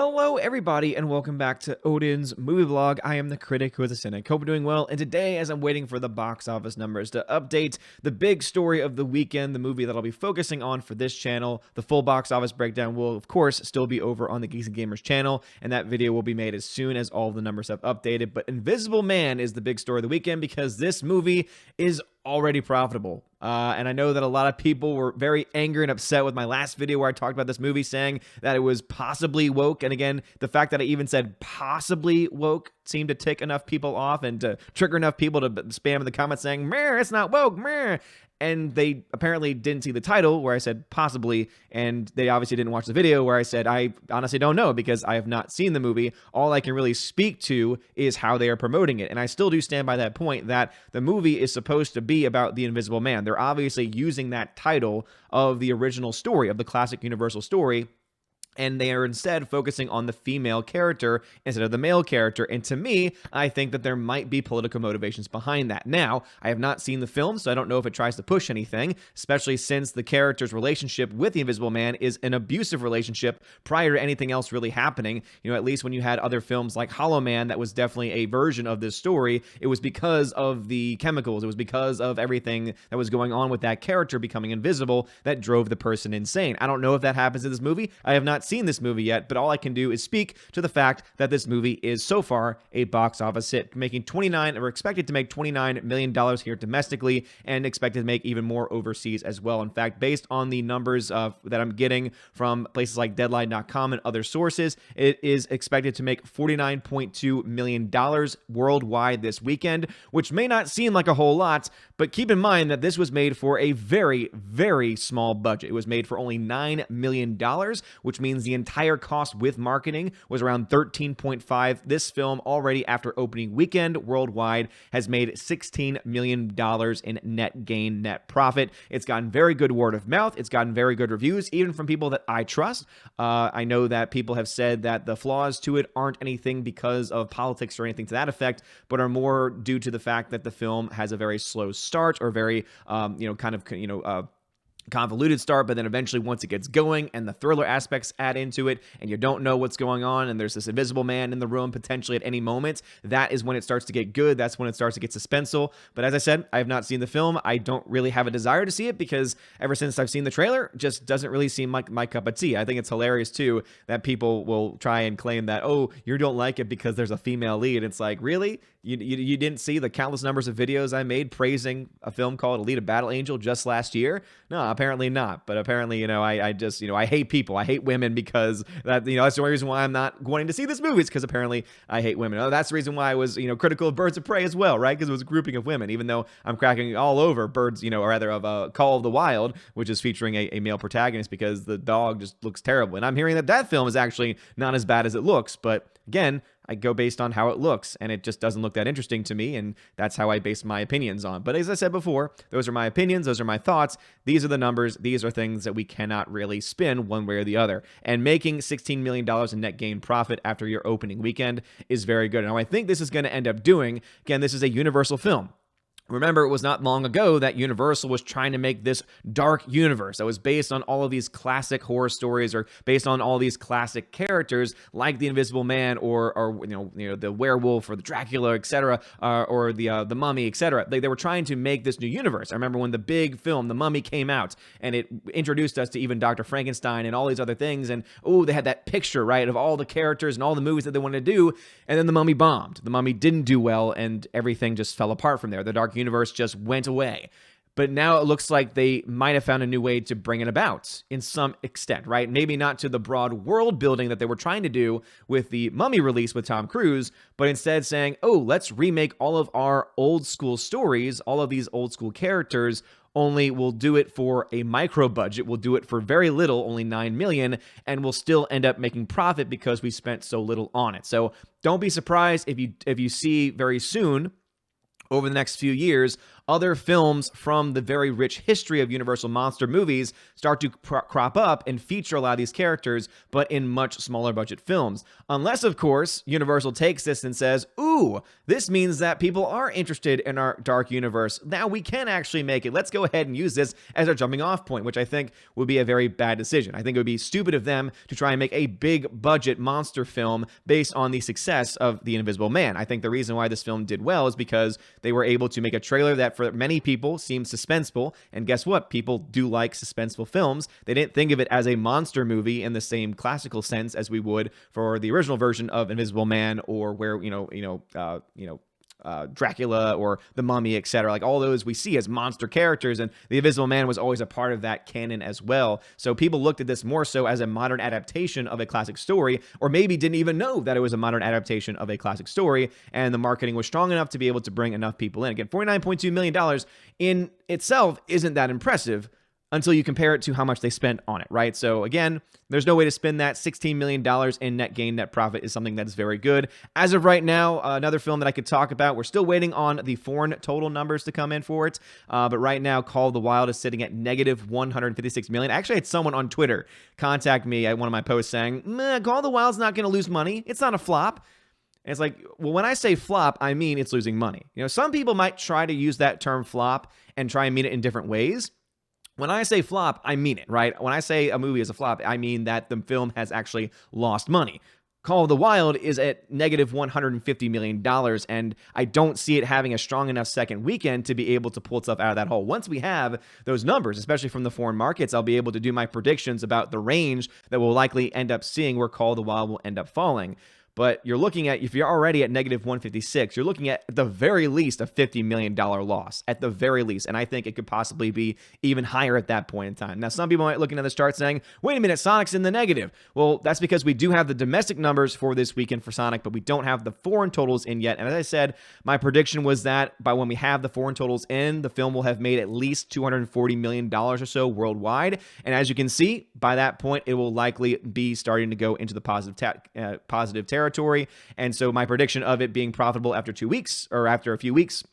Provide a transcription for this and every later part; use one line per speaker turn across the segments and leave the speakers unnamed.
Hello, everybody, and welcome back to Odin's movie vlog. I am the critic who is a cynic. Hope you're doing well. And today, as I'm waiting for the box office numbers to update, the big story of the weekend, the movie that I'll be focusing on for this channel, the full box office breakdown will, of course, still be over on the Geeks and Gamers channel, and that video will be made as soon as all the numbers have updated. But Invisible Man is the big story of the weekend because this movie is already profitable. And I know that a lot of people were very angry and upset with my last video where I talked about this movie, saying that it was possibly woke. And again, the fact that I even said possibly woke seemed to tick enough people off and to trigger enough people to spam in the comments saying, "Meh, it's not woke, meh." And they apparently didn't see the title where I said possibly, and they obviously didn't watch the video where I said I honestly don't know because I have not seen the movie. All I can really speak to is how they are promoting it. And I still do stand by that point that the movie is supposed to be about the Invisible Man. They're obviously using that title of the original story, of the classic Universal story, and they are instead focusing on the female character instead of the male character. And to me, I think that there might be political motivations behind that. Now, I have not seen the film, so I don't know if it tries to push anything, especially since the character's relationship with the Invisible Man is an abusive relationship prior to anything else really happening. You know, at least when you had other films like Hollow Man, that was definitely a version of this story. It was because of the chemicals. It was because of everything that was going on with that character becoming invisible that drove the person insane. I don't know if that happens in this movie. I have not seen this movie yet, but all I can do is speak to the fact that this movie is so far a box office hit, making expected to make $29 million here domestically and expected to make even more overseas as well. In fact, based on the numbers that I'm getting from places like Deadline.com and other sources, it is expected to make $49.2 million worldwide this weekend, which may not seem like a whole lot, but keep in mind that this was made for a very, very small budget. It was made for only $9 million, which means the entire cost with marketing was around 13.5. This film already after opening weekend worldwide has made $16 million in net profit. It's gotten very good word of mouth. It's gotten very good reviews, even from people that I trust. I know that people have said that the flaws to it aren't anything because of politics or anything to that effect, but are more due to the fact that the film has a very slow start or very, convoluted start, but then eventually once it gets going and the thriller aspects add into it and you don't know what's going on and there's this invisible man in the room potentially at any moment, that is when it starts to get good. That's when it starts to get suspenseful. But as I said, I have not seen the film. I don't really have a desire to see it because ever since I've seen the trailer, it just doesn't really seem like my cup of tea. I think it's hilarious too that people will try and claim that, oh, you don't like it because there's a female lead. It's like, really? You didn't see the countless numbers of videos I made praising a film called Alita Battle Angel just last year? No, apparently not. But apparently, I just, I hate people. I hate women because that's the only reason why I'm not wanting to see this movie is because apparently I hate women. Oh, that's the reason why I was, critical of Birds of Prey as well, right? Because it was a grouping of women, even though I'm cracking all over Birds, or rather of Call of the Wild, which is featuring a male protagonist because the dog just looks terrible. And I'm hearing that film is actually not as bad as it looks. But again, I go based on how it looks, and it just doesn't look that interesting to me, and that's how I base my opinions on. But as I said before, those are my opinions, those are my thoughts, these are the numbers, these are things that we cannot really spin one way or the other. And making $16 million in net gain profit after your opening weekend is very good. Now, I think this is going to end up doing, again, this is a Universal film. Remember, it was not long ago that Universal was trying to make this dark universe that was based on all of these classic horror stories or based on all these classic characters like the Invisible Man or the werewolf or the Dracula, etc., or the Mummy, etc. They were trying to make this new universe. I remember when the big film, The Mummy, came out and it introduced us to even Dr. Frankenstein and all these other things. And they had that picture, right, of all the characters and all the movies that they wanted to do. And then The Mummy bombed. The Mummy didn't do well, and everything just fell apart from there. The dark universe just went away. But now it looks like they might have found a new way to bring it about in some extent, right? Maybe not to the broad world building that they were trying to do with the Mummy release with Tom Cruise, but instead saying, let's remake all of our old school stories, all of these old school characters, only we'll do it for a micro budget. We'll do it for very little, only $9 million, and we'll still end up making profit because we spent so little on it. So don't be surprised if you see very soon, over the next few years, other films from the very rich history of Universal monster movies start to crop up and feature a lot of these characters, but in much smaller budget films. Unless, of course, Universal takes this and says, ooh, this means that people are interested in our dark universe. Now we can actually make it. Let's go ahead and use this as our jumping off point, which I think would be a very bad decision. I think it would be stupid of them to try and make a big budget monster film based on the success of The Invisible Man. I think the reason why this film did well is because they were able to make a trailer that for many people seems suspenseful, and guess what? People do like suspenseful films. They didn't think of it as a monster movie in the same classical sense as we would for the original version of Invisible Man, or where Dracula or the Mummy, etc. Like all those we see as monster characters, and the Invisible Man was always a part of that canon as well. So people looked at this more so as a modern adaptation of a classic story, or maybe didn't even know that it was a modern adaptation of a classic story, and the marketing was strong enough to be able to bring enough people in. Again, $49.2 million in itself isn't that impressive until you compare it to how much they spent on it, right? So again, there's no way to spend that. $16 million in net gain, net profit is something that is very good. As of right now, another film that I could talk about, we're still waiting on the foreign total numbers to come in for it, but right now, Call of the Wild is sitting at negative $156 million. I actually had someone on Twitter contact me at one of my posts saying, Call of the Wild's not going to lose money. It's not a flop. And it's like, well, when I say flop, I mean it's losing money. You know, some people might try to use that term flop and try and mean it in different ways. When I say flop, I mean it, right? When I say a movie is a flop, I mean that the film has actually lost money. Call of the Wild is at negative $150 million, and I don't see it having a strong enough second weekend to be able to pull itself out of that hole. Once we have those numbers, especially from the foreign markets, I'll be able to do my predictions about the range that we'll likely end up seeing where Call of the Wild will end up falling. But you're looking at, if you're already at negative 156, you're looking at the very least a $50 million loss, at the very least. And I think it could possibly be even higher at that point in time. Now, some people might look at this chart saying, wait a minute, Sonic's in the negative. Well, that's because we do have the domestic numbers for this weekend for Sonic, but we don't have the foreign totals in yet. And as I said, my prediction was that by when we have the foreign totals in, the film will have made at least $240 million or so worldwide. And as you can see, by that point, it will likely be starting to go into the positive territory. And so my prediction of it being profitable after 2 weeks, or after a few weeks,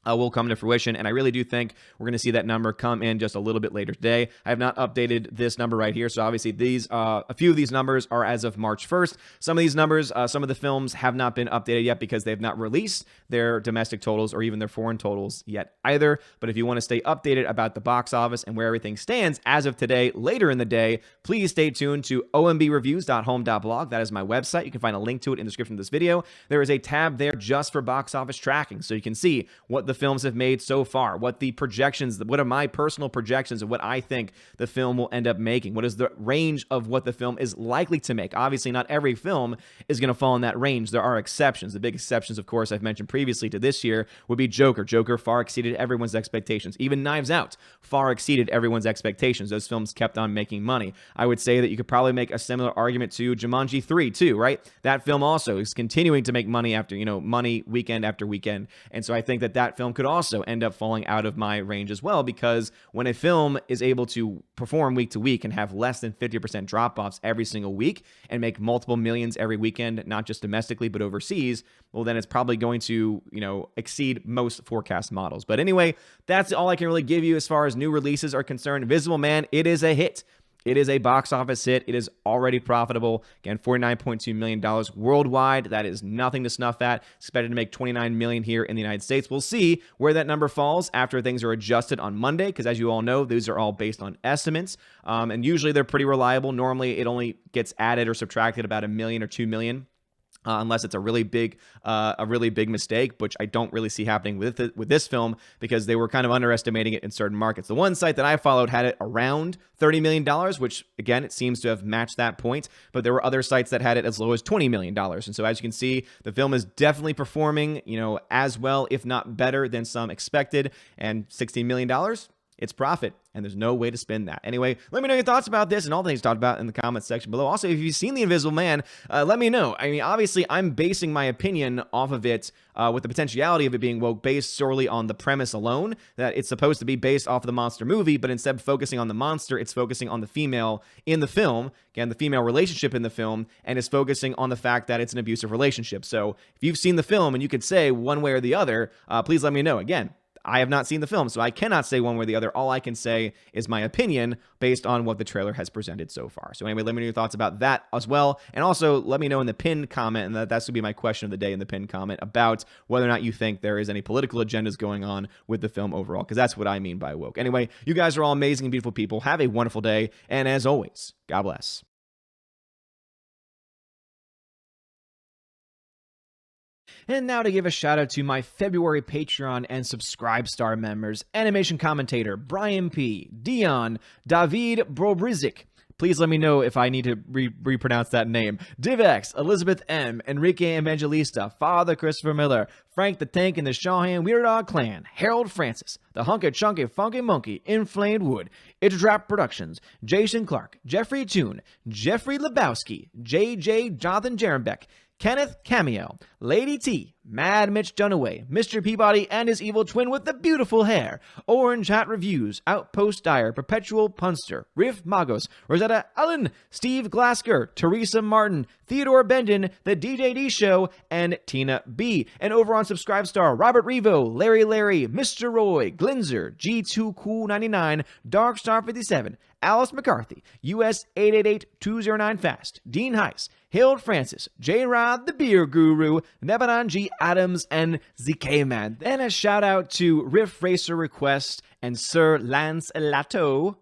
will come to fruition, and I really do think we're going to see that number come in just a little bit later today. I have not updated this number right here, so obviously these a few of these numbers are as of March 1st. Some of these numbers, some of the films have not been updated yet because they've not released their domestic totals or even their foreign totals yet either. But if you want to stay updated about the box office and where everything stands as of today, later in the day, please stay tuned to ombreviews.home.blog. That is my website. You can find a link to it in the description of this video. There is a tab there just for box office tracking, so you can see what the films have made so far, what the projections, what are my personal projections of what I think the film will end up making, what is the range of what the film is likely to make. Obviously, not every film is going to fall in that range. There are exceptions. The big exceptions, of course, I've mentioned previously to this year would be Joker. Joker far exceeded everyone's expectations. Even Knives Out far exceeded everyone's expectations. Those films kept on making money. I would say that you could probably make a similar argument to Jumanji 3 too, right? That film also is continuing to make money after, money weekend after weekend. And so I think that film could also end up falling out of my range as well, because when a film is able to perform week to week and have less than 50% drop-offs every single week and make multiple millions every weekend, not just domestically but overseas, well, then it's probably going to, exceed most forecast models. But anyway, that's all I can really give you as far as new releases are concerned. Invisible Man, it is a hit. It is a box office hit. It is already profitable. Again, $49.2 million worldwide. That is nothing to snuff at. Expected to make $29 million here in the United States. We'll see where that number falls after things are adjusted on Monday, because as you all know, these are all based on estimates, and usually they're pretty reliable. Normally, it only gets added or subtracted about $1 million or $2 million. Unless it's a really big mistake, which I don't really see happening with this film, because they were kind of underestimating it in certain markets. The one site that I followed had it around $30 million, which again, it seems to have matched that point, but there were other sites that had it as low as $20 million. And so as you can see, the film is definitely performing, as well, if not better than some expected, and $16 million, it's profit, and there's no way to spin that. Anyway, let me know your thoughts about this and all things talked about in the comments section below. Also, if you've seen The Invisible Man, let me know. I mean, obviously, I'm basing my opinion off of it with the potentiality of it being woke based solely on the premise alone, that it's supposed to be based off of the monster movie, but instead of focusing on the monster, it's focusing on the female in the film, again, the female relationship in the film, and is focusing on the fact that it's an abusive relationship. So if you've seen the film and you could say one way or the other, please let me know. Again, I have not seen the film, so I cannot say one way or the other. All I can say is my opinion based on what the trailer has presented so far. So anyway, let me know your thoughts about that as well. And also let me know in the pinned comment, and that's going to be my question of the day in the pinned comment, about whether or not you think there is any political agendas going on with the film overall, because that's what I mean by woke. Anyway, you guys are all amazing and beautiful people. Have a wonderful day. And as always, God bless. And now to give a shout out to my February Patreon and Subscribestar members: animation commentator Brian P., Dion, David Brobrizik. Please let me know if I need to repronounce that name. Divex, Elizabeth M., Enrique Evangelista, Father Christopher Miller, Frank the Tank and the Shawhan Weird Dog Clan, Harold Francis, The Hunky Chunky Funky Monkey, Inflamed Wood, It's a Trap Productions, Jason Clark, Jeffrey Toon, Jeffrey Lebowski, JJ Jonathan Jerembeck, Kenneth Cameo, Lady T, Mad Mitch Dunaway, Mr. Peabody and his evil twin with the beautiful hair, Orange Hat Reviews, Outpost Dyer, Perpetual Punster, Riff Magos, Rosetta Allen, Steve Glasker, Teresa Martin, Theodore Bendon, The DJD Show, and Tina B. And over on Subscribestar, Robert Revo, Larry, Mr. Roy, Glinzer, G2Cool99, Darkstar57, Alice McCarthy, US 888209 Fast, Dean Heiss, Hild Francis, J. Rod the Beer Guru, Nebanon G. Adams, and ZK Man. Then a shout out to Riff Racer Request and Sir Lance Elato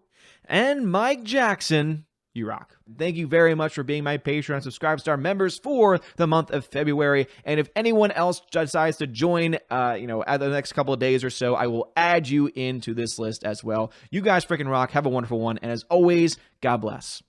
and Mike Jackson. You rock. Thank you very much for being my Patreon Subscribestar members for the month of February. And if anyone else decides to join, at the next couple of days or so, I will add you into this list as well. You guys freaking rock. Have a wonderful one. And as always, God bless.